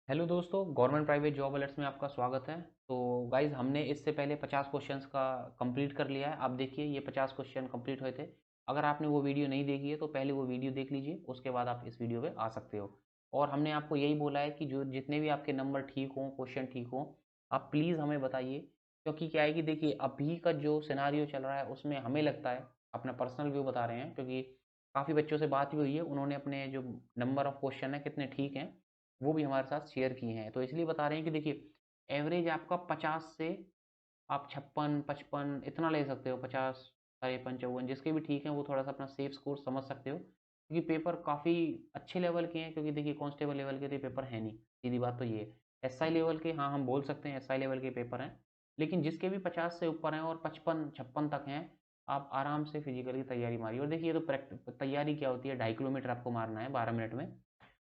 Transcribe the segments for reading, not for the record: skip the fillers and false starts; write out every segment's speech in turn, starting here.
Hello दोस्तों, government private job alerts में आपका स्वागत है। तो गाइज हमने इससे पहले 50 क्वेश्चंस का कंप्लीट कर लिया है। आप देखिए ये 50 क्वेश्चन कंप्लीट हुए थे। अगर आपने वो वीडियो नहीं देखी है तो पहले वो वीडियो देख लीजिए, उसके बाद आप इस वीडियो पे आ सकते हो। और हमने आपको यही बोला है कि जो जितने भी आपके नंबर ठीक हों, क्वेश्चन ठीक हों, आप प्लीज़ हमें बताइए। क्योंकि क्या है कि देखिए अभी का जो सिनारियो चल रहा है उसमें हमें लगता है, अपना पर्सनल व्यू बता रहे हैं, क्योंकि काफ़ी बच्चों से बात भी हुई है, उन्होंने अपने जो नंबर ऑफ क्वेश्चन है कितने ठीक हैं वो भी हमारे साथ शेयर किए हैं। तो इसलिए बता रहे हैं कि देखिए एवरेज आपका 50 से आप 56, 55 इतना ले सकते हो, 50, 53, 54 जिसके भी ठीक हैं वो थोड़ा-सा अपना सेफ स्कोर समझ सकते हो। क्योंकि पेपर काफ़ी अच्छे लेवल के हैं, क्योंकि देखिए कांस्टेबल लेवल के तो ये पेपर है नहीं, सीधी बात तो ये है। एसआई लेवल के हाँ, हम बोल सकते हैं एसआई लेवल के पेपर हैं, लेकिन जिसके भी 50 से ऊपर हैं और 55, 56 तक हैं, आप आराम से फिजिकल की तैयारी मारिए। और देखिए ये तो तैयारी क्या होती है, 2.5 किलोमीटर आपको मारना है 12 मिनट में।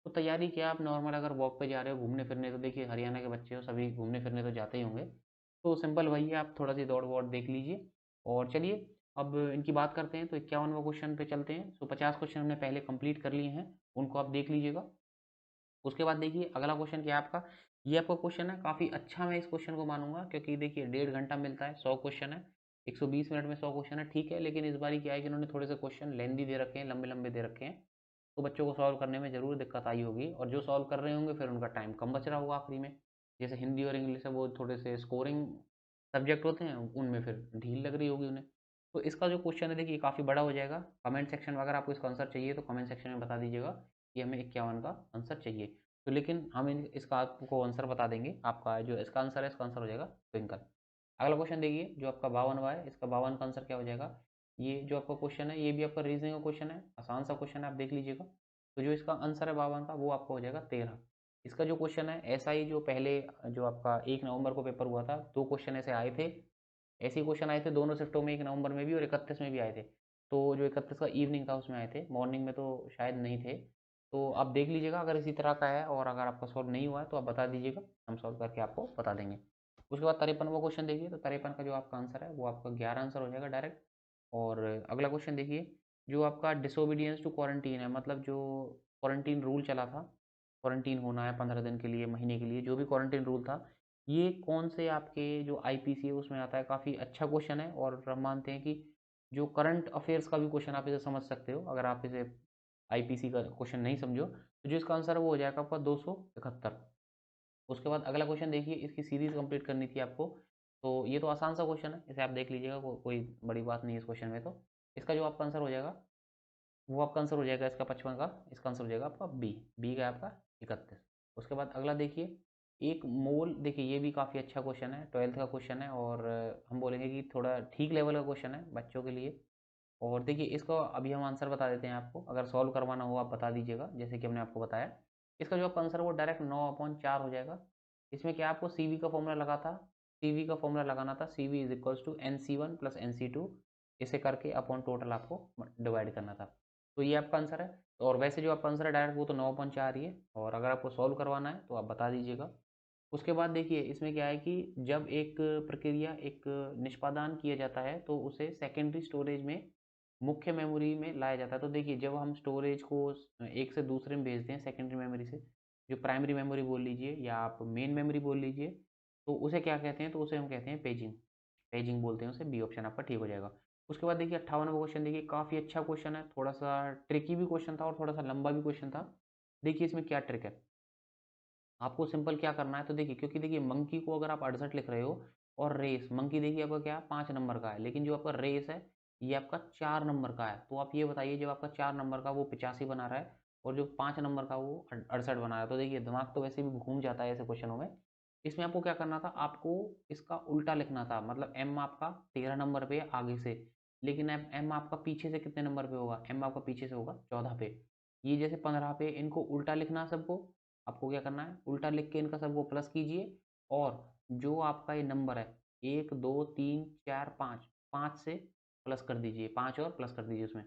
तो तैयारी क्या, आप नॉर्मल अगर वॉक पे जा रहे हो घूमने फिरने, तो देखिए हरियाणा के बच्चे हो, सभी घूमने फिरने तो जाते ही होंगे। तो सिंपल वही है, आप थोड़ा सी दौड़ वौड़ देख लीजिए। और चलिए अब इनकी बात करते हैं। तो 51वां क्वेश्चन पे चलते हैं। तो 50 क्वेश्चन हमने पहले कंप्लीट कर लिए हैं, उनको आप देख लीजिएगा। उसके बाद देखिए अगला क्वेश्चन क्या है आपका। ये आपका क्वेश्चन है काफ़ी अच्छा, मैं इस क्वेश्चन को मानूंगा, क्योंकि देखिए 1.5 घंटा मिलता है, 100 क्वेश्चन है, 120 मिनट में 100 क्वेश्चन है, ठीक है। लेकिन इस बार क्या है कि इन्होंने थोड़े से क्वेश्चन लेंदी दे रखे हैं, लंबे लंबे दे रखे हैं, तो बच्चों को सॉल्व करने में ज़रूर दिक्कत आई होगी। और जो सॉल्व कर रहे होंगे फिर उनका टाइम कम बच रहा होगा आखिरी में। जैसे हिंदी और इंग्लिश है वो थोड़े से स्कोरिंग सब्जेक्ट होते हैं, उनमें फिर ढील लग रही होगी उन्हें। तो इसका जो क्वेश्चन है देखिए काफ़ी बड़ा हो जाएगा। कमेंट सेक्शन में अगर आपको इसका आंसर चाहिए तो कमेंट सेक्शन में बता दीजिएगा कि हमें 51 का आंसर चाहिए। तो लेकिन हम इसका आपको आंसर बता देंगे। आपका जो इसका आंसर है, इसका आंसर हो जाएगा ट्विंकल। अगला क्वेश्चन देखिए जो आपका 52वां है, इसका 52 का आंसर क्या हो जाएगा। ये जो आपका क्वेश्चन है ये भी आपका रीजनिंग का क्वेश्चन है, आसान सा क्वेश्चन है, आप देख लीजिएगा। तो जो इसका आंसर है 52 का, वो आपका हो जाएगा 13। इसका जो क्वेश्चन है ऐसा ही, जो पहले जो आपका 1 नवंबर को पेपर हुआ था, 2 क्वेश्चन ऐसे आए थे। ऐसे ही क्वेश्चन आए थे दोनों शिफ्टों में, 1 नवंबर में भी और 31 में भी आए थे। तो जो 31 का इवनिंग था उसमें आए थे, मॉर्निंग में तो शायद नहीं थे। तो आप देख लीजिएगा, अगर इसी तरह का है और अगर आपका सॉल्व नहीं हुआ है तो आप बता दीजिएगा, हम सॉल्व करके आपको बता देंगे। उसके बाद 53वां क्वेश्चन देखिए। तो 53 का जो आपका आंसर है वो आपका 11 आंसर हो जाएगा डायरेक्ट। और अगला क्वेश्चन देखिए जो आपका डिसोबीडियंस टू क्वारंटीन है, मतलब जो क्वारंटीन रूल चला था, क्वारंटीन होना है 15 दिन के लिए, महीने के लिए, जो भी क्वारंटीन रूल था, ये कौन से आपके जो आईपीसी है उसमें आता है। काफ़ी अच्छा क्वेश्चन है और हम मानते हैं कि जो करंट अफेयर्स का भी क्वेश्चन आप इसे समझ सकते हो, अगर आप इसे आईपीसी का क्वेश्चन नहीं समझो तो जो इसका आंसर है वो हो जाएगा आपका 271। उसके बाद अगला क्वेश्चन देखिए, इसकी सीरीज कंप्लीट करनी थी आपको। तो ये तो आसान सा क्वेश्चन है, इसे आप देख लीजिएगा, कोई बड़ी बात नहीं है इस क्वेश्चन में। तो इसका जो आपका आंसर हो जाएगा वो आपका आंसर हो जाएगा इसका 55 का, इसका आंसर हो जाएगा आपका बी। बी का है आपका 31। उसके बाद अगला देखिए, एक मोल, देखिए ये भी काफ़ी अच्छा क्वेश्चन है, 12th का क्वेश्चन है, और हम बोलेंगे कि थोड़ा ठीक लेवल का क्वेश्चन है बच्चों के लिए। और देखिए इसका अभी हम आंसर बता देते हैं आपको, अगर सॉल्व करवाना हो आप बता दीजिएगा, जैसे कि हमने आपको बताया। इसका जो आपका आंसर है वो डायरेक्ट 9/4 हो जाएगा। इसमें क्या आपको सीवी का फॉर्मूला लगा था, सीवी का फॉर्मूला लगाना था, CV is equals to NC1 plus NC2, इसे करके अपॉन टोटल आपको डिवाइड करना था। तो ये आपका आंसर है। और वैसे जो आपका आंसर है डायरेक्ट वो तो 9/4 ही है, और अगर आपको सॉल्व करवाना है तो आप बता दीजिएगा। उसके बाद देखिए इसमें क्या है कि जब एक प्रक्रिया, एक निष्पादन किया जाता है तो उसे सेकेंडरी स्टोरेज में, मुख्य मेमोरी में लाया जाता है। तो देखिए जब हम स्टोरेज को एक से दूसरे में भेजते हैं, सेकेंडरी मेमोरी से, जो प्राइमरी मेमोरी बोल लीजिए या आप मेन मेमोरी बोल लीजिए, तो उसे क्या कहते हैं, तो उसे हम कहते हैं पेजिंग। पेजिंग बोलते हैं उसे, बी ऑप्शन आपका ठीक हो जाएगा। उसके बाद देखिए 58वां क्वेश्चन देखिए, काफ़ी अच्छा क्वेश्चन है, थोड़ा सा ट्रिकी भी क्वेश्चन था और थोड़ा सा लंबा भी क्वेश्चन था। देखिए इसमें क्या ट्रिक है, आपको सिंपल क्या करना है। तो देखिए क्योंकि देखिए मंकी को अगर आप 68 लिख रहे हो, और रेस, मंकी देखिए आपका क्या 5 नंबर का है, लेकिन जो आपका रेस है ये आपका 4 नंबर का है। तो आप ये बताइए, जब आपका 4 नंबर का वो 85 बना रहा है और जो 5 नंबर का वो 68 बना रहा है, तो देखिए दिमाग तो वैसे भी घूम जाता है ऐसे क्वेश्चनों में। इसमें आपको क्या करना था, आपको इसका उल्टा लिखना था। मतलब एम आपका 13 नंबर पे है आगे से, लेकिन एम आपका पीछे से कितने नंबर पे होगा, एम आपका पीछे से होगा 14 पे। ये जैसे 15 पे, इनको उल्टा लिखना है सबको। आपको क्या करना है, उल्टा लिख के इनका सबको प्लस कीजिए, और जो आपका ये नंबर है 1 2 3 4 5, 5 से प्लस कर दीजिए, 5 और प्लस कर दीजिए उसमें।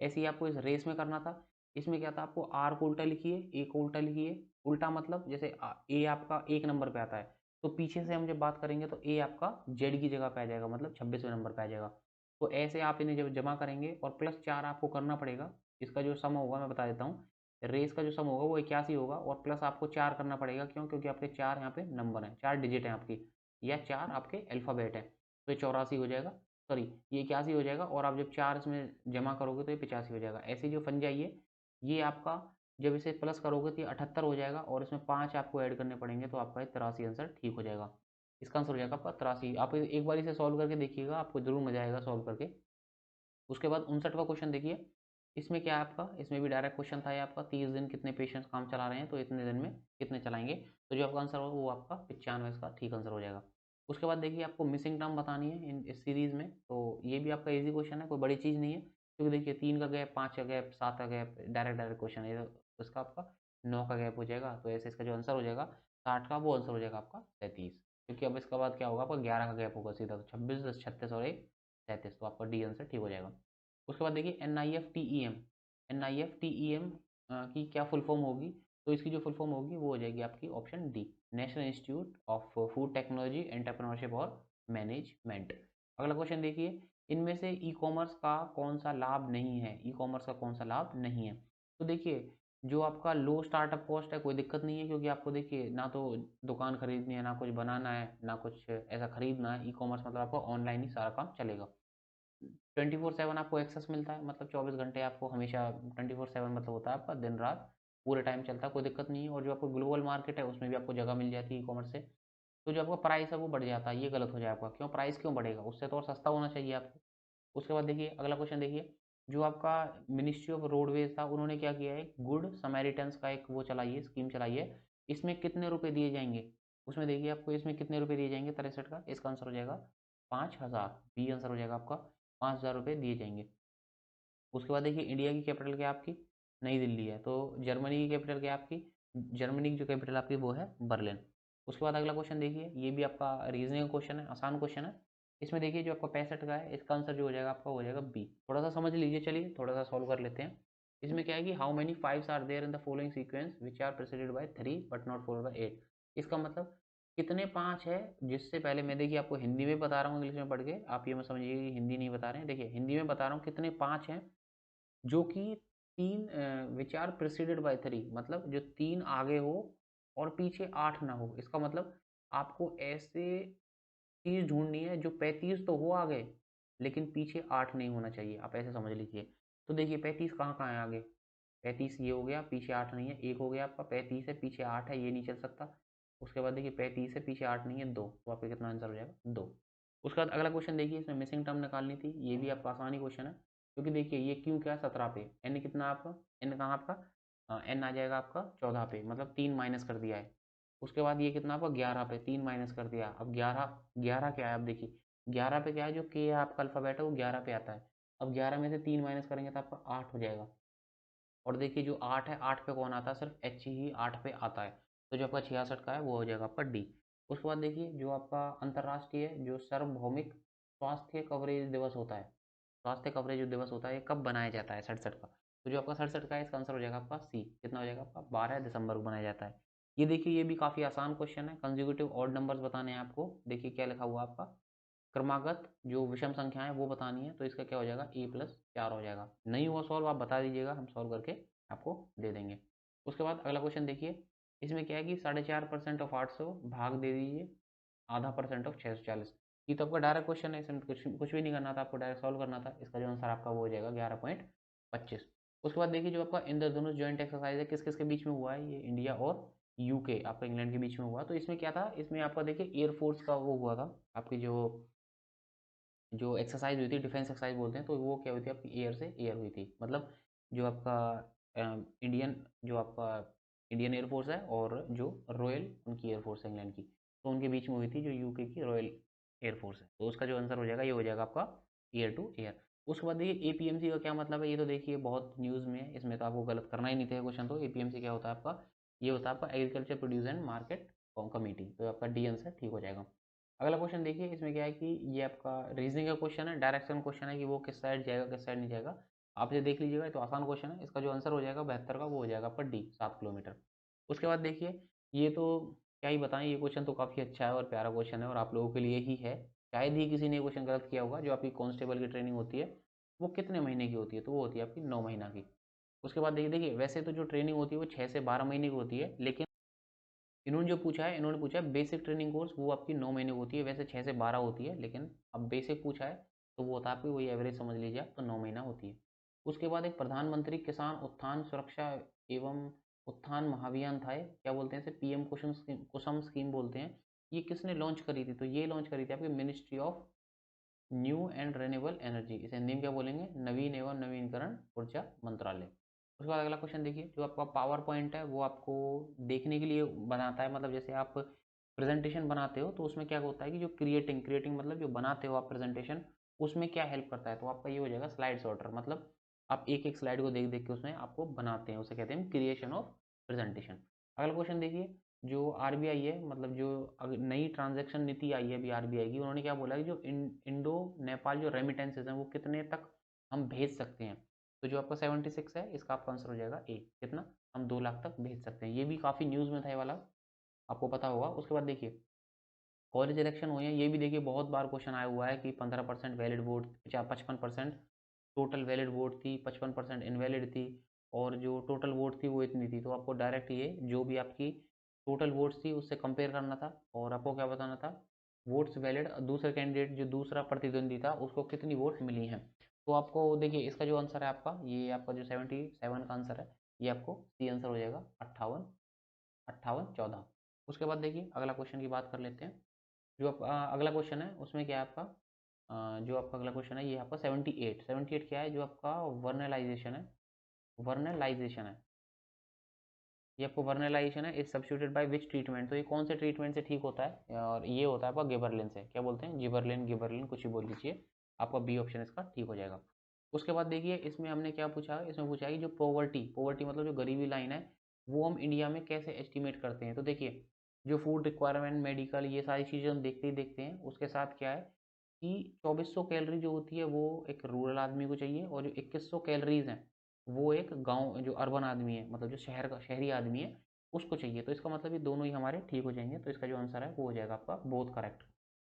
ऐसे ही आपको इस रेस में करना था। इसमें क्या था, आपको आर को उल्टा लिखिए, ए को उल्टा लिखिए। उल्टा मतलब जैसे ए आपका 1 नंबर पे आता है, तो पीछे से हम जब बात करेंगे तो ए आपका जेड की जगह पे आ जाएगा, मतलब 26वें नंबर पे आ जाएगा। तो ऐसे आप इन्हें जब जमा करेंगे, और +4 आपको करना पड़ेगा, इसका जो सम होगा मैं बता देता हूँ। रेस का जो सम होगा वो 81 होगा और प्लस आपको 4 करना पड़ेगा, क्यों? क्योंकि आपके 4 यहाँ पे नंबर हैं, 4 डिजिट हैं आपकी, या 4 आपके अल्फ़ाबेट हैं, तो ये 84 हो जाएगा, सॉरी ये 81 हो जाएगा, और आप जब 4 इसमें जमा करोगे तो ये 85 हो जाएगा। ऐसे जो फंजाई है, ये आपका जब इसे प्लस करोगे तो ये 78 हो जाएगा, और इसमें 5 आपको ऐड करने पड़ेंगे, तो आपका ये 83 आंसर ठीक हो जाएगा। इसका आंसर हो जाएगा आपका 83। आप एक बार इसे सॉल्व करके देखिएगा, आपको ज़रूर मज़ा आएगा सॉल्व करके। उसके बाद 59वां क्वेश्चन देखिए, इसमें क्या है आपका, इसमें भी डायरेक्ट क्वेश्चन था ये आपका, 30 दिन कितने पेशेंट्स काम चला रहे हैं, तो इतने दिन में कितने चलाएंगे, तो जो आपका आंसर होगा वो आपका 95 इसका ठीक आंसर हो जाएगा। उसके बाद देखिए आपको मिसिंग टर्म बतानी है इस सीरीज में, तो ये भी आपका इजी क्वेश्चन है, कोई बड़ी चीज़ नहीं है, क्योंकि देखिए 3 का गैप, 5 का गैप, 7 का गैप, डायरेक्ट डायरेक्ट क्वेश्चन है, तो इसका आपका 9 का गैप हो जाएगा, तो ऐसे इसका जो आंसर हो जाएगा 60 का, वो आंसर हो जाएगा आपका 33, क्योंकि अब इसके बाद क्या होगा आपका 11 का गैप होगा सीधा, तो 26, 10, 36 और 1 33, तो आपका डी आंसर ठीक हो जाएगा। उसके बाद देखिए NIFTEM, NIFTEM की क्या फुल फॉर्म होगी, तो इसकी जो फुल फॉर्म होगी वो हो जाएगी आपकी option D, national institute of food technology entrepreneurship और मैनेजमेंट। अगला क्वेश्चन देखिए, इनमें से ई कॉमर्स का कौन सा लाभ नहीं है, ई कॉमर्स का कौन सा लाभ नहीं है, तो देखिए जो आपका लो स्टार्टअप कॉस्ट है कोई दिक्कत नहीं है, क्योंकि आपको देखिए ना तो दुकान खरीदनी है, ना कुछ बनाना है, ना कुछ ऐसा खरीदना है, ई कॉमर्स मतलब आपको ऑनलाइन ही सारा काम चलेगा। 24/7 आपको एक्सेस मिलता है, मतलब 24 घंटे आपको हमेशा, 24/7 मतलब होता है आपका दिन रात पूरे टाइम चलता है, कोई दिक्कत नहीं है, और जो आपको ग्लोबल मार्केट है उसमें भी आपको जगह मिल जाती है ई कॉमर्स से। तो जो आपका प्राइस है वो बढ़ जाता है, ये गलत हो जाए आपका, क्यों प्राइस क्यों बढ़ेगा, उससे तो और सस्ता होना चाहिए आपको। उसके बाद देखिए अगला क्वेश्चन देखिए, जो आपका मिनिस्ट्री ऑफ रोडवेज था, उन्होंने क्या किया है, गुड समैरिटन्स का एक वो चलाई है, स्कीम चलाई है, इसमें कितने रुपए दिए जाएंगे, उसमें देखिए आपको इसमें कितने रुपए दिए जाएंगे 63 का, इसका आंसर हो जाएगा 5000, बी आंसर हो जाएगा आपका, 5000 रुपये दिए जाएंगे। उसके बाद देखिए इंडिया की कैपिटल क्या है आपकी, नई दिल्ली है, तो जर्मनी की कैपिटल क्या है आपकी, जर्मनी की जो कैपिटल आपकी वो है बर्लिन। उसके बाद अगला क्वेश्चन देखिए, ये भी आपका रीजनिंग क्वेश्चन है, आसान क्वेश्चन है, इसमें देखिए जो आपका 65 का है, इसका आंसर जो हो जाएगा आपका हो जाएगा बी। थोड़ा सा समझ लीजिए, चलिए थोड़ा सा सॉल्व कर लेते हैं। इसमें क्या है कि how many fives are there in the following sequence which are preceded by 3 but not followed by 8, इसका मतलब कितने पाँच है, जिससे पहले मैं देखिए आपको हिंदी में बता रहा हूँ, इंग्लिश में पढ़ के आप ये मत समझिए कि हिंदी नहीं बता रहे हैं, देखिए हिंदी में बता रहा हूँ कितने पाँच हैं, जो कि 3 विच आर प्रेसिडेड बाय 3, मतलब जो 3 आगे हो और पीछे 8 ना हो, इसका मतलब आपको ऐसे चीज़ ढूँढनी है जो 35 तो हो आगे, लेकिन पीछे 8 नहीं होना चाहिए, आप ऐसे समझ लीजिए। तो देखिए 35 कहाँ-कहाँ है आगे, 35 ये हो गया, पीछे 8 नहीं है, 1 हो गया आपका, 35 है, पीछे 8 है, ये नहीं चल सकता। उसके बाद देखिए 35 है, पीछे 8 नहीं है, 2, तो आपका कितना आंसर हो जाएगा? 2। उसके बाद अगला क्वेश्चन देखिए, इसमें मिसिंग टर्म निकालनी थी, ये भी आपका आसान ही क्वेश्चन है, क्योंकि देखिए ये क्यों क्या है 17 पे, n कितना है आपका, n कहाँ आपका, n आ जाएगा आपका 14 पे, मतलब 3 माइनस कर दिया है। उसके बाद ये कितना आपका 11 पे, 3 माइनस कर दिया, अब 11, 11 क्या है, अब देखिए 11 पे क्या है, जो k है आपका अल्फ़ाबेट है वो 11 पे आता है। अब 11 में से 3 माइनस करेंगे तो आपका 8 हो जाएगा, और देखिए जो 8 है, 8 पे कौन आता है, सिर्फ एच ही 8 पे आता है, तो जो आपका 66 का है वो हो जाएगा आपका डी। उसके बाद देखिए जो आपका अंतर्राष्ट्रीय जो सार्वभौमिक स्वास्थ्य कवरेज दिवस होता है, स्वास्थ्य कवरेज जो दिवस होता है ये कब बनाया जाता है, 67 का, तो जो आपका 67 का है इसका आंसर हो जाएगा आपका सी, कितना हो जाएगा आपका 12 दिसंबर को बनाया जाता है। ये देखिए ये भी काफ़ी आसान क्वेश्चन है, कंसेक्यूटिव ऑड नंबर्स बताने हैं आपको, देखिए क्या लिखा हुआ है आपका, क्रमागत जो विषम संख्याएं हैं वो बतानी है, तो इसका क्या हो जाएगा a+4 हो जाएगा। नहीं हुआ सॉल्व आप बता दीजिएगा, हम सॉल्व करके आपको दे देंगे। उसके बाद अगला क्वेश्चन देखिए, इसमें क्या है कि 4.5% ऑफ 800 भाग दे दीजिए आधा परसेंट ऑफ 640, ये तो आपका डायरेक्ट क्वेश्चन है, इसमें कुछ कुछ भी नहीं करना था आपको, डायरेक्ट सॉल्व करना था, इसका जो आंसर आपका वो हो जाएगा 11.25। उसके बाद देखिए जो आपका इंद्रधनुष जॉइंट एक्सरसाइज है किस किस के बीच में हुआ है, ये इंडिया और यूके आपका इंग्लैंड के बीच में हुआ, तो इसमें क्या था, इसमें आपका देखिए एयरफोर्स का वो हुआ था, आपकी जो जो एक्सरसाइज हुई थी, डिफेंस एक्सरसाइज बोलते हैं, तो वो क्या हुई थी आपकी एयर से एयर हुई थी, मतलब जो आपका इंडियन जो आपका इंडियन एयरफोर्स है और जो रॉयल उनकी एयरफोर्स है इंग्लैंड की, तो उनके बीच में हुई थी जो यूके की रॉयल एयरफोर्स है, तो उसका जो आंसर हो जाएगा ये हो जाएगा आपका एयर टू एयर। उसके बाद देखिए एपीएमसी का क्या मतलब है, ये तो देखिए बहुत न्यूज़ में है, इसमें तो आपको गलत करना ही नहीं था क्वेश्चन, तो एपीएमसी क्या होता है आपका, ये होता है आपका agriculture produce and market committee, तो आपका डी आंसर ठीक हो जाएगा। अगला क्वेश्चन देखिए, इसमें क्या है कि ये आपका रीजनिंग का क्वेश्चन है, डायरेक्शन क्वेश्चन है कि वो किस साइड जाएगा किस साइड नहीं जाएगा, आप ये देख लीजिएगा, तो आसान क्वेश्चन है, इसका जो आंसर हो जाएगा 72 का वो हो जाएगा आपका डी, 7 किलोमीटर। उसके बाद देखिए ये तो क्या ही बताएं, ये क्वेश्चन तो काफ़ी अच्छा है और प्यारा क्वेश्चन है और आप लोगों के लिए ही है, शायद ही किसी ने क्वेश्चन गलत किया होगा, जो आपकी कांस्टेबल की ट्रेनिंग होती है वो कितने महीने की होती है, तो वो होती है आपकी 9 महीना की। उसके बाद देखिए वैसे तो जो ट्रेनिंग होती है वो 6 से 12 महीने की होती है, लेकिन इन्होंने जो पूछा है, इन्होंने पूछा है बेसिक ट्रेनिंग कोर्स, वो आपकी 9 महीने की होती है, वैसे 6 से 12 होती है, लेकिन अब बेसिक पूछा है तो वो होता है आपकी, वही एवरेज समझ लीजिए आप, तो 9 महीना होती है। उसके बाद एक प्रधानमंत्री किसान उत्थान सुरक्षा एवं उत्थान महाभियान था, क्या बोलते हैं इसे, पीएम कुसुम स्कीम बोलते हैं। ये किसने लॉन्च करी थी, तो ये लॉन्च करी थी आपकी ministry of new and renewable energy, इसे हिंदी में क्या बोलेंगे, नवीन एवं नवीनकरण ऊर्जा मंत्रालय। उसके बाद अगला क्वेश्चन देखिए, जो आपका पावर पॉइंट है वो आपको देखने के लिए बनाता है, मतलब जैसे आप प्रेजेंटेशन बनाते हो तो उसमें क्या होता है कि जो क्रिएटिंग क्रिएटिंग मतलब जो बनाते हो आप प्रेजेंटेशन, उसमें क्या हेल्प करता है, तो आपका ये हो जाएगा स्लाइड सॉर्टर, मतलब आप एक एक स्लाइड को देख देख के उसमें आपको बनाते हैं, उसे कहते हैं क्रिएशन ऑफ प्रेजेंटेशन। अगला क्वेश्चन देखिए, जो आरबीआई है, मतलब जो नई ट्रांजैक्शन नीति आई है अभी आरबीआई की, उन्होंने क्या बोला कि जो इंडो नेपाल जो रेमिटेंसेज हैं वो कितने तक हम भेज सकते हैं, तो जो आपका 76 है, इसका आपका आंसर हो जाएगा ए, कितना, हम 2 लाख तक भेज सकते हैं। ये भी काफ़ी न्यूज़ में था ये वाला, आपको पता होगा। उसके बाद देखिए कॉलेज इलेक्शन हुए हैं, ये भी देखिए बहुत बार क्वेश्चन आया हुआ है कि 15% valid vote, 55% total valid vote थी, 55% इनवैलिड थी, और जो टोटल वोट थी वो इतनी थी, तो आपको डायरेक्ट ये जो भी आपकी टोटल वोट्स थी उससे कंपेयर करना था, और आपको क्या बताना था, वोट्स वैलिड दूसरे कैंडिडेट जो दूसरा प्रतिद्वंदी था उसको कितनी वोट मिली हैं। तो आपको देखिए इसका जो आंसर है आपका, ये आपका जो 77 का आंसर है, ये आपको सी आंसर हो जाएगा, 58 58 14। उसके बाद देखिए अगला क्वेश्चन की बात कर लेते हैं। जो आप अगला क्वेश्चन है उसमें क्या है आपका, जो आपका अगला क्वेश्चन है ये आपका 78, 78 क्या है, जो आपका वर्नलाइजेशन है, वर्नलाइजेशन है, ये आपको वर्नलाइजेशन है, is substituted by which treatment, तो ये कौन से ट्रीटमेंट से ठीक होता है, और ये होता है आपका गिबरलिन से, क्या बोलते हैं, जिबरलिन गिबरलिन कुछ ही बोल लीजिए, आपका बी ऑप्शन इसका ठीक हो जाएगा। उसके बाद देखिए इसमें हमने क्या पूछा, इसमें पूछा है कि जो पॉवर्टी पॉवर्टी मतलब जो गरीबी लाइन है, वो हम इंडिया में कैसे एस्टिमेट करते हैं, तो देखिए जो फूड रिक्वायरमेंट, मेडिकल, ये सारी चीज़ें हम देखते ही देखते हैं, उसके साथ क्या है कि 2400 कैलोरी जो होती है वो एक रूरल आदमी को चाहिए, और जो 2100 कैलोरीज हैं वो एक गांव जो अर्बन आदमी है, मतलब जो शहर का शहरी आदमी है उसको चाहिए, तो इसका मतलब ये दोनों ही हमारे ठीक हो जाएंगे, तो इसका जो आंसर है वो हो जाएगा आपका बोथ करेक्ट,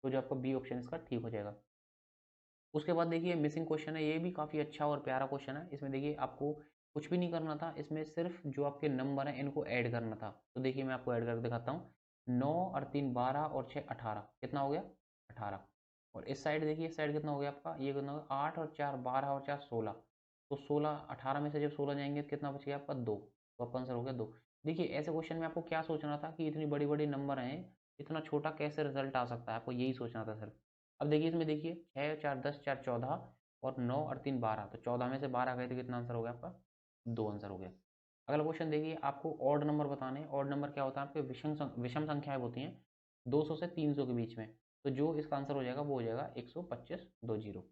तो जो आपका बी ऑप्शन इसका ठीक हो जाएगा। उसके बाद देखिए मिसिंग क्वेश्चन है, ये भी काफ़ी अच्छा और प्यारा क्वेश्चन है, इसमें देखिए आपको कुछ भी नहीं करना था, इसमें सिर्फ जो आपके नंबर हैं इनको ऐड करना था, तो देखिए मैं आपको ऐड करके दिखाता हूँ, 9 और 3 12 और 6 18, कितना हो गया, 18। और इस साइड देखिए, इस साइड कितना हो गया आपका, ये कितना हो गया, 8 और 4 12 और 4 16, तो 16 18 में से जब 16 जाएंगे तो कितना बच गया आपका 2, तो आपका आंसर हो गया 2। देखिए ऐसे क्वेश्चन में आपको क्या सोचना था कि इतनी बड़ी बड़ी नंबर हैं, इतना छोटा कैसे रिजल्ट आ सकता है, आपको यही सोचना था सिर्फ। अब देखिए इसमें देखिए 6 4 10 4 14 और 9 और 3 12, तो 14 में से 12 गए तो कितना आंसर हो गया आपका, 2 आंसर हो गया। अगला क्वेश्चन देखिए, आपको ऑड नंबर बताने हैं, ऑड नंबर क्या होता है, आपके विषम संख्याएं होती हैं 200 से 300 के बीच में, तो जो इसका आंसर हो जाएगा वो हो जाएगा 125 20,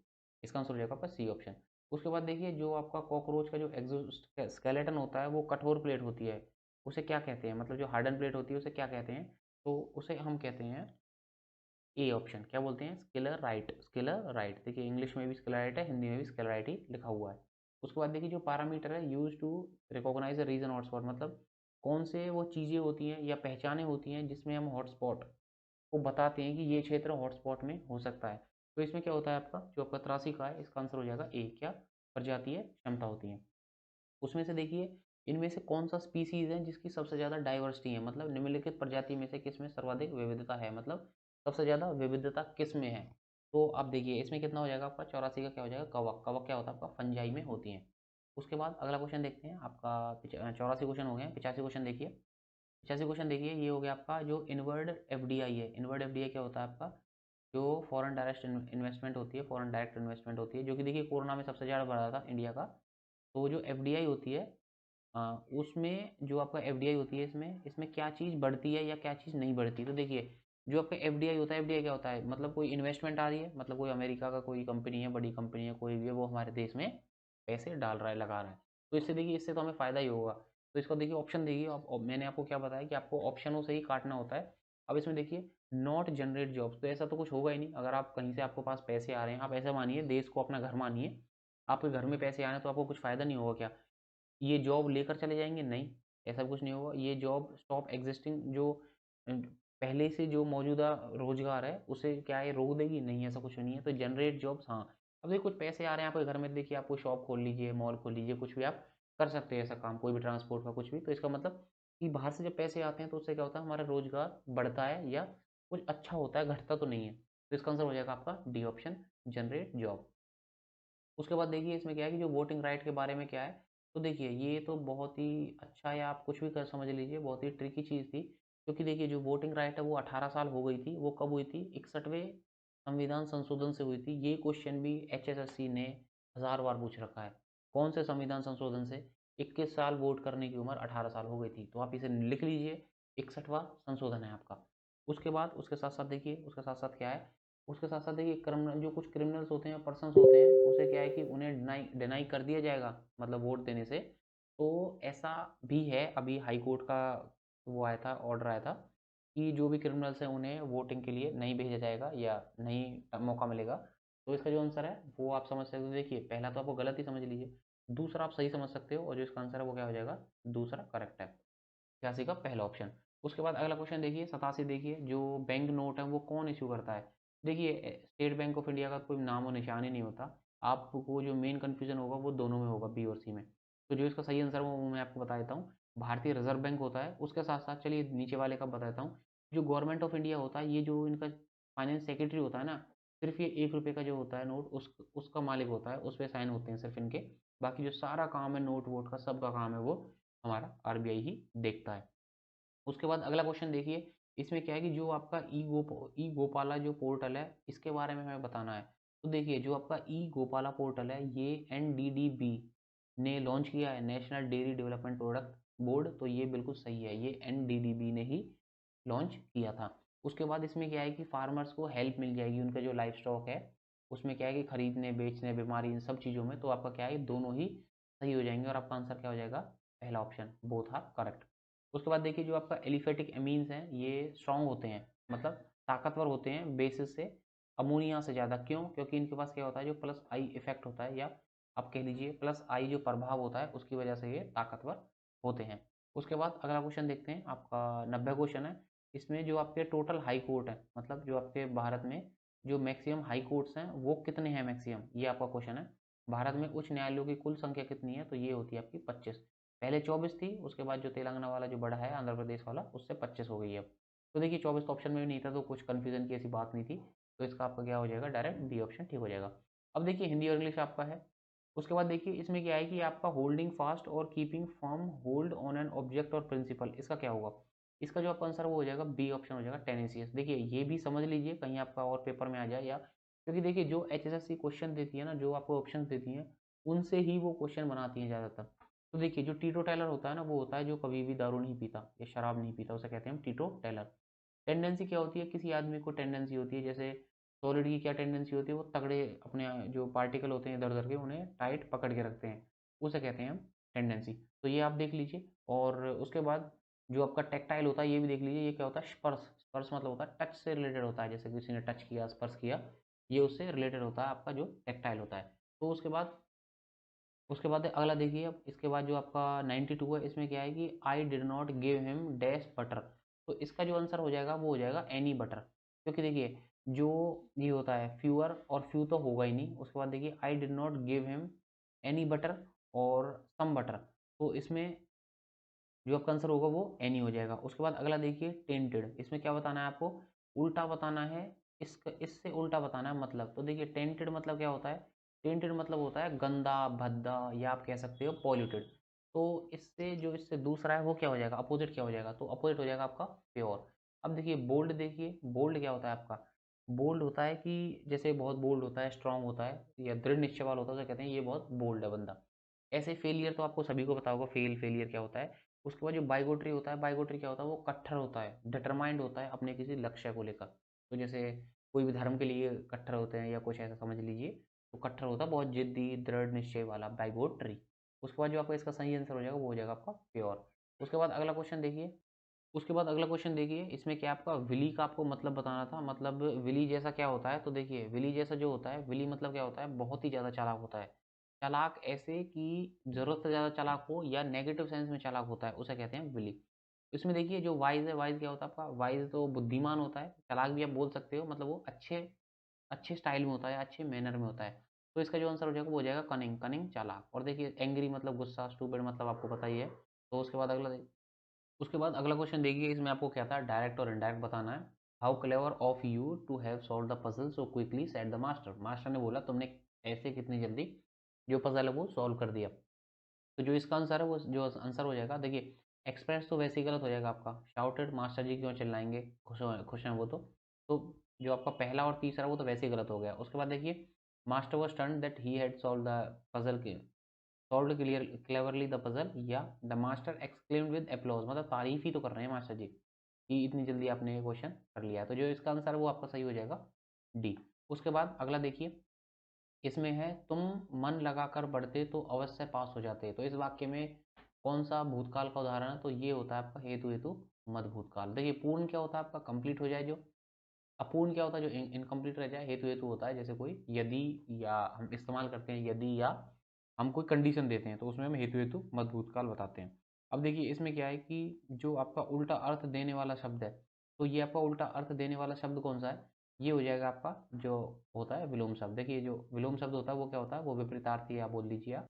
इसका आंसर हो जाएगा आपका सी ऑप्शन। उसके बाद देखिए जो आपका कॉकरोच का जो स्केलेटन होता है वो कठोर प्लेट होती है, उसे क्या कहते हैं, मतलब जो हार्डन प्लेट होती है उसे क्या कहते हैं, तो उसे हम कहते हैं ए ऑप्शन, क्या बोलते हैं, स्केलर राइट, स्केलर राइट, देखिए इंग्लिश में भी स्केलर राइट है, हिंदी में भी स्केलर राइट ही लिखा हुआ है। उसके बाद देखिए जो पैरामीटर है use to recognise a region hotspot, मतलब कौन से वो चीज़ें होती हैं या पहचानें होती हैं जिसमें हम हॉटस्पॉट को बताते हैं कि ये क्षेत्र हॉटस्पॉट में हो सकता है, तो इसमें क्या होता है आपका, जो आपका 83 का है इसका आंसर हो जाएगा ए, क्या प्रजातीय क्षमता होती है। उसमें से देखिए इनमें से कौन सा स्पीसीज है जिसकी सबसे ज़्यादा डाइवर्सिटी है, मतलब निम्नलिखित प्रजाति में से किस में सर्वाधिक विविधता है, मतलब सबसे ज़्यादा विविधता किस में है, तो आप देखिए इसमें कितना हो जाएगा आपका, 84 का क्या हो जाएगा, कवक, कवक क्या होता है आपका, फंजाई में होती है। उसके बाद अगला क्वेश्चन देखते हैं आपका, 84 क्वेश्चन हो गए, 85 क्वेश्चन देखिए, 85 क्वेश्चन देखिए, ये हो गया आपका जो इनवर्ड एफडीआई है, इनवर्ड एफडीआई क्या होता है आपका, जो फॉरेन डायरेक्ट इन्वेस्टमेंट होती है, फॉरेन डायरेक्ट इन्वेस्टमेंट होती है, जो कि देखिए कोरोना में सबसे ज़्यादा बढ़ा था इंडिया का, तो जो एफडीआई होती है, उसमें जो आपका एफडीआई होती है, इसमें इसमें क्या चीज़ बढ़ती है या क्या चीज़ नहीं बढ़ती, तो देखिए जो आपका एफडीआई होता है, एफडीआई क्या होता है, मतलब कोई इन्वेस्टमेंट आ रही है, मतलब कोई अमेरिका का कोई कंपनी है, बड़ी कंपनी है, कोई भी है, वो हमारे देश में पैसे डाल रहा है, लगा रहा है, तो इससे देखिए इससे तो हमें फ़ायदा ही होगा, तो इसको देखिए ऑप्शन देखिए, मैंने आपको क्या बताया कि आपको ऑप्शनों से ही काटना होता है। अब इसमें देखिए नॉट जनरेट जॉब्स, तो ऐसा तो कुछ होगा ही नहीं, अगर आप कहीं से आपके पास पैसे आ रहे हैं, आप ऐसा मानिए देश को अपना घर मानिए, आपके घर में पैसे आ रहे हैं तो आपको कुछ फ़ायदा नहीं होगा क्या, ये जॉब लेकर चले जाएँगे? नहीं, ऐसा कुछ नहीं होगा। ये जॉब स्टॉप एक्जिस्टिंग, जो पहले से जो मौजूदा रोज़गार है, उसे क्या है रोक देगी? नहीं, ऐसा कुछ नहीं है। तो जनरेट जॉब्स हाँ, अब देखिए कुछ पैसे आ रहे हैं आपके घर में, देखिए आप कोई शॉप खोल लीजिए, मॉल खोल लीजिए, कुछ भी आप कर सकते हैं ऐसा काम, कोई भी ट्रांसपोर्ट का कुछ भी। तो इसका मतलब कि बाहर से जब पैसे आते हैं तो उससे क्या होता है, हमारा रोजगार बढ़ता है या कुछ अच्छा होता है, घटता तो नहीं है। तो इसका आंसर हो जाएगा आपका डी ऑप्शन, जनरेट जॉब। उसके बाद देखिए इसमें क्या है कि जो वोटिंग राइट के बारे में क्या है, तो देखिए ये तो बहुत ही अच्छा, या आप कुछ भी कर समझ लीजिए, बहुत ही ट्रिकी चीज़ थी। क्योंकि देखिए जो वोटिंग राइट है वो 18 साल हो गई थी। वो कब हुई थी? 61वें संविधान संशोधन से हुई थी। ये क्वेश्चन भी एचएसएससी ने 1000 बार पूछ रखा है। कौन से संविधान संशोधन से? 21 साल वोट करने की उम्र 18 साल हो गई थी। तो आप इसे लिख लीजिए, 61वां संशोधन है आपका। उसके बाद उसके साथ साथ देखिए, उसके साथ साथ क्या है, उसके साथ साथ देखिए क्रिमिनल, जो कुछ क्रिमिनल्स होते हैं, पर्सन्स होते हैं, उसे क्या है कि उन्हें डिनाई डिनाई कर दिया जाएगा, मतलब वोट देने से। तो ऐसा भी है, अभी हाई कोर्ट का वो आया था, ऑर्डर आया था कि जो भी क्रिमिनल्स हैं उन्हें वोटिंग के लिए नहीं भेजा जाएगा या नहीं मौका मिलेगा। तो इसका जो आंसर है वो आप समझ सकते हो। देखिए पहला तो आपको गलत ही समझ लीजिए, दूसरा आप सही समझ सकते हो, और जो इसका आंसर है वो क्या हो जाएगा, दूसरा करेक्ट है, 86 का पहला ऑप्शन। उसके बाद अगला क्वेश्चन देखिए, 87 देखिए, जो बैंक नोट है वो कौन इशू करता है? देखिए स्टेट बैंक ऑफ इंडिया का कोई नाम और निशान ही नहीं होता। आपको जो मेन कन्फ्यूजन होगा वो दोनों में होगा, बी और सी में। तो जो इसका सही आंसर वो मैं आपको बता देता हूँ, भारतीय रिजर्व बैंक होता है। उसके साथ साथ चलिए नीचे वाले का बताता हूँ, जो गवर्नमेंट ऑफ इंडिया होता है, ये जो इनका फाइनेंस सेक्रेटरी होता है ना, सिर्फ ये 1 रुपये का जो होता है नोट, उसका मालिक होता है, उस पर साइन होते हैं सिर्फ इनके। बाकी जो सारा काम है नोट वोट का, सबका काम है वो हमारा आरबीआई ही देखता है। उसके बाद अगला क्वेश्चन देखिए, इसमें क्या है कि जो आपका ई गोपाला जो पोर्टल है, इसके बारे में हमें बताना है। तो देखिए जो आपका ई गोपाला पोर्टल है, ये एनडीडीबी ने लॉन्च किया है, national dairy development product board. तो ये बिल्कुल सही है, ये एनडीडीबी ने ही लॉन्च किया था। उसके बाद इसमें क्या है कि फार्मर्स को हेल्प मिल जाएगी, उनका जो लाइफ स्टॉक है उसमें क्या है कि खरीदने बेचने, बीमारी, इन सब चीज़ों में। तो आपका क्या है, दोनों ही सही हो जाएंगे, और आपका आंसर क्या हो जाएगा, पहला ऑप्शन, बोथ आर करेक्ट। उसके बाद देखिए जो आपका एलिफेटिक एमीन्स हैं, ये स्ट्रॉन्ग होते हैं, मतलब ताकतवर होते हैं बेसिस से, अमोनिया से ज़्यादा। क्यों? क्योंकि इनके पास क्या होता है, जो प्लस आई इफेक्ट होता है, या आप कह लीजिए प्लस आई जो प्रभाव होता है, उसकी वजह से ये ताकतवर होते हैं। उसके बाद अगला क्वेश्चन देखते हैं, आपका 90 क्वेश्चन है। इसमें जो आपके टोटल हाई कोर्ट है, मतलब जो आपके भारत में जो मैक्सिमम हाई कोर्ट्स हैं वो कितने हैं मैक्सिमम, ये आपका क्वेश्चन है। भारत में उच्च न्यायालयों की कुल संख्या कितनी है? तो ये होती है आपकी 25। पहले 24 थी, उसके बाद जो तेलंगाना वाला जो बड़ा है, आंध्र प्रदेश वाला, उससे 25 हो गई है अब। तो देखिए 24 तो ऑप्शन में भी नहीं था, तो कुछ कन्फ्यूजन की ऐसी बात नहीं थी। तो इसका आपका क्या हो जाएगा, डायरेक्ट बी ऑप्शन ठीक हो जाएगा। अब देखिए हिंदी और इंग्लिश आपका है। उसके बाद देखिए इसमें क्या है कि आपका होल्डिंग फास्ट और keeping firm hold on an object और प्रिंसिपल, इसका क्या होगा? इसका जो आपका आंसर वो हो जाएगा, बी ऑप्शन हो जाएगा, टेनेसियस। देखिए ये भी समझ लीजिए, कहीं आपका और पेपर में आ जाए, या क्योंकि देखिए जो एचएसएससी क्वेश्चन देती है ना, जो आपको ऑप्शन देती हैं, उनसे ही वो क्वेश्चन बनाती हैं ज़्यादातर। तो देखिए जो टीटो टाइलर होता है ना, वो होता है जो कभी भी दारू नहीं पीता या शराब नहीं पीता, उसे कहते हैं हम टीटो टाइलर। टेंडेंसी क्या होती है, किसी आदमी को टेंडेंसी होती है, जैसे सॉलिड की क्या टेंडेंसी होती है, वो तगड़े अपने जो पार्टिकल होते हैं इधर उधर के, उन्हें टाइट पकड़ के रखते हैं, उसे कहते हैं हम टेंडेंसी। तो ये आप देख लीजिए। और उसके बाद जो आपका टेक्टाइल होता है, ये भी देख लीजिए, ये क्या होता है, स्पर्श। स्पर्श मतलब होता है टच से रिलेटेड होता है, जैसे किसी ने टच किया, स्पर्श किया, ये उससे रिलेटेड होता है आपका जो टेक्टाइल होता है। तो उसके बाद अगला देखिए, अब इसके बाद जो आपका 92 है, इसमें क्या है कि I did not give him dash butter. तो इसका जो आंसर हो जाएगा वो हो जाएगा एनी बटर। क्योंकि देखिए जो ये होता है फ्यूअर, और फ्यू तो होगा ही नहीं। उसके बाद देखिए I did not give him any butter और सम बटर, तो इसमें जो आपका आंसर होगा वो एनी हो जाएगा। उसके बाद अगला देखिए टेंटेड, इसमें क्या बताना है आपको, उल्टा बताना है, इससे उल्टा बताना है मतलब। तो देखिए टेंटेड मतलब क्या होता है, टेंटेड मतलब होता है गंदा, भद्दा, या आप कह सकते हो पॉल्यूटेड। तो इससे दूसरा है वो क्या हो जाएगा, अपोजिट क्या हो जाएगा, तो अपोजिट हो जाएगा आपका प्योर। अब देखिए बोल्ड, देखिए बोल्ड क्या होता है आपका, बोल्ड होता है कि जैसे बहुत बोल्ड होता है, स्ट्रांग होता है, या दृढ़ निश्चय वाला होता है, तो कहते हैं ये बहुत बोल्ड है बंदा। ऐसे फेलियर तो आपको सभी को पता होगा, फेलियर क्या होता है। उसके बाद जो बाइगोट्री होता है, बाइगोट्री क्या होता है, वो कट्टर होता है, डिटरमाइंड होता है अपने किसी लक्ष्य को लेकर। तो जैसे कोई भी धर्म के लिए कट्टर होते हैं, या कुछ ऐसा समझ लीजिए। तो कट्टर होता है बहुत जिद्दी, दृढ़ निश्चय वाला, बाइगोट्री। उसके बाद जो आपका इसका सही आंसर हो जाएगा वो हो जाएगा आपका प्योर। उसके बाद अगला क्वेश्चन देखिए, इसमें क्या आपका विली का आपको मतलब बताना था, मतलब विली जैसा क्या होता है। तो देखिए विली जैसा जो होता है, विली मतलब क्या होता है, बहुत ही ज़्यादा चालाक होता है। चालाक ऐसे कि ज़रूरत से ज़्यादा चालाक हो, या नेगेटिव सेंस में चालाक होता है, उसे कहते हैं विली। इसमें देखिए जो वाइज़ है, वाइज़ क्या होता है आपका, वाइज़ तो बुद्धिमान होता है, चालाक भी आप बोल सकते हो, मतलब वो अच्छे अच्छे स्टाइल में होता है, अच्छे मैनर में होता है। तो इसका जो आंसर हो जाएगा वो हो जाएगा कनिंग, कनिंग चालाक। और देखिए एंग्री मतलब गुस्सा, स्टूपिड मतलब आपको पता ही है। तो उसके बाद अगला क्वेश्चन देखिए, इसमें आपको क्या था, डायरेक्ट और इनडायरेक्ट बताना है। How clever of you to have solve the puzzle so quickly said the master. Master ने बोला तुमने ऐसे कितनी जल्दी जो पजल है वो सॉल्व कर दिया। तो जो इसका आंसर है वो जो आंसर हो जाएगा, देखिए एक्सप्रेस तो वैसे ही गलत हो जाएगा आपका। शाउटेड मास्टर जी क्यों चिल्लाएंगे, खुश हैं वो तो जो आपका पहला और तीसरा वो तो वैसे ही गलत हो गया। उसके बाद देखिए master was stunned that he had solve the puzzle के solved clear cleverly the puzzle, या the master exclaimed with applause, मतलब तारीफ ही तो कर रहे हैं मास्टर जी कि इतनी जल्दी आपने ये क्वेश्चन कर लिया। तो जो इसका आंसर है वो आपका सही हो जाएगा डी। उसके बाद अगला देखिए, इसमें है तुम मन लगाकर पढ़ते तो अवश्य पास हो जाते। तो इस वाक्य में कौन सा भूतकाल का उदाहरण है, तो ये होता है आपका हेतु हेतु मत भूतकाल। देखिए पूर्ण क्या होता है आपका, कंप्लीट हो जाए जो, अपूर्ण क्या होता है जो इनकम्प्लीट रह जाए। हेतु हेतु होता है जैसे कोई यदि, या हम इस्तेमाल करते हैं यदि, या हम कोई कंडीशन देते हैं तो उसमें हम हेतु हेतु मत भूतकाल बताते हैं। अब देखिए इसमें क्या है कि जो आपका उल्टा अर्थ देने वाला शब्द है, तो ये आपका उल्टा अर्थ देने वाला शब्द कौन सा है, ये हो जाएगा आपका जो होता है विलोम शब्द। देखिए जो विलोम शब्द होता है वो क्या होता है, वो विपरीतार्थी या बोल दीजिए आप।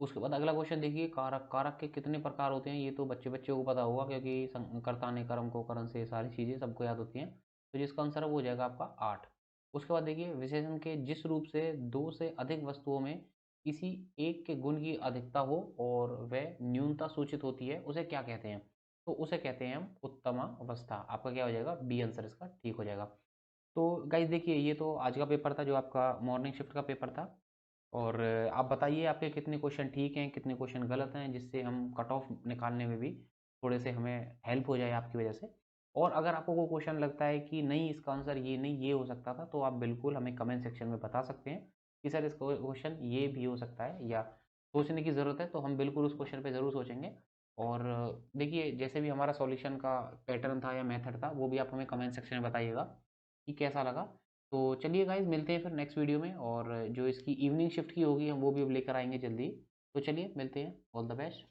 उसके बाद अगला क्वेश्चन देखिए, कारक, कारक के कितने प्रकार होते हैं, ये तो बच्चे बच्चे को पता होगा क्योंकि कर्ता ने कर्म को करण से सारी चीज़ें सबको याद होती हैं। तो जिसका आंसर है वो हो जाएगा आपका 8। उसके बाद देखिए विशेषण के जिस रूप से दो से अधिक वस्तुओं में किसी एक के गुण की अधिकता हो और वह न्यूनता सूचित होती है उसे क्या कहते हैं, तो उसे कहते हैं हम उत्तमावस्था। आपका क्या हो जाएगा, बी आंसर इसका ठीक हो जाएगा। तो गाइज देखिए ये तो आज का पेपर था जो आपका मॉर्निंग शिफ्ट का पेपर था। और आप बताइए आपके कितने क्वेश्चन ठीक हैं, कितने क्वेश्चन गलत हैं, जिससे हम कट ऑफ निकालने में भी थोड़े से हमें हेल्प हो जाए आपकी वजह से। और अगर आपको कोई क्वेश्चन लगता है कि नहीं इसका आंसर ये नहीं ये हो सकता था, तो आप बिल्कुल हमें कमेंट सेक्शन में बता सकते हैं कि सर इसका क्वेश्चन ये भी हो सकता है, या सोचने की ज़रूरत है, तो हम बिल्कुल उस क्वेश्चन पे ज़रूर सोचेंगे। और देखिए जैसे भी हमारा सॉल्यूशन का पैटर्न था या मेथड था वो भी आप हमें कमेंट सेक्शन में बताइएगा कि कैसा लगा। तो चलिए गाइज मिलते हैं फिर नेक्स्ट वीडियो में, और जो इसकी इवनिंग शिफ्ट की होगी हम वो भी अब लेकर आएंगे जल्दी। तो चलिए मिलते हैं, ऑल द बेस्ट।